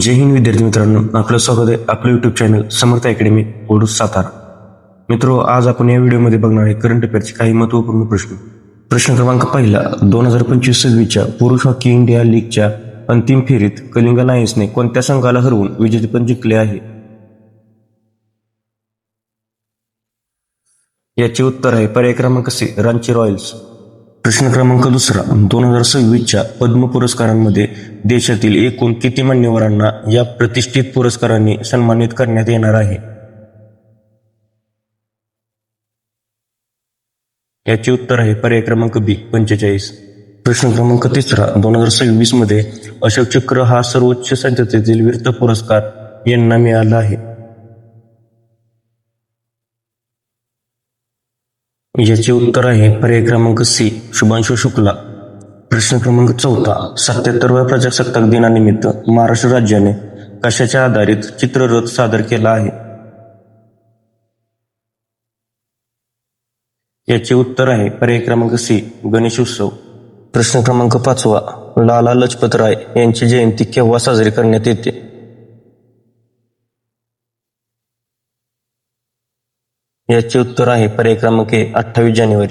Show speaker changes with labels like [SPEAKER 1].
[SPEAKER 1] जय हिंद विद्यार्थी मित्रांनो, आपलं स्वागत आहे आपलं यूट्यूब चॅनल समर्थ अकॅडमी ओडूर सातारा. मित्रो, आज आपण या व्हिडिओमध्ये बघणार आहे करंट अफेअरचे काही महत्त्वपूर्ण प्रश्न. प्रश्न क्रमांक पहिला, 2025-26च्या पुरुष हॉकी इंडिया लीगच्या अंतिम फेरीत कलिंग लायन्सने कोणत्या संघाला हरवून विजेतेपद जिंकले आहे? याचे उत्तर आहे पर्याय क्रमांक सी, रांची रॉयल्स. प्रश्न क्रमांक दुसरा, 2026च्या पद्म पुरस्कारांमध्ये देशातील एकूण किती मान्यवरांना या प्रतिष्ठित पुरस्कारांनी सन्मानित करण्यात येणार आहे? याचे उत्तर आहे पर्याय क्रमांक बी, 45. प्रश्न क्रमांक तिसरा, 2026 मध्ये अशोक चक्र हा सर्वोच्च संसदेतील वीरता पुरस्कार यांना मिळाला आहे. याचे उत्तर आहे पर्याय क्रमांक सी, शुभांशु शुक्ला. प्रश्न क्रमांक चौथा, 77व्या प्रजासत्ताक दिनानिमित्त महाराष्ट्र राज्याने कशाच्या आधारित चित्ररथ सादर केला आहे? याचे उत्तर आहे पर्याय क्रमांक सी, गणेश उत्सव. प्रश्न क्रमांक पाचवा, लाला लजपत राय यांची जयंती केव्हा साजरी करण्यात येते? याचे उत्तर आहे पर्याय क्रमांक ए, 28 जानेवारी.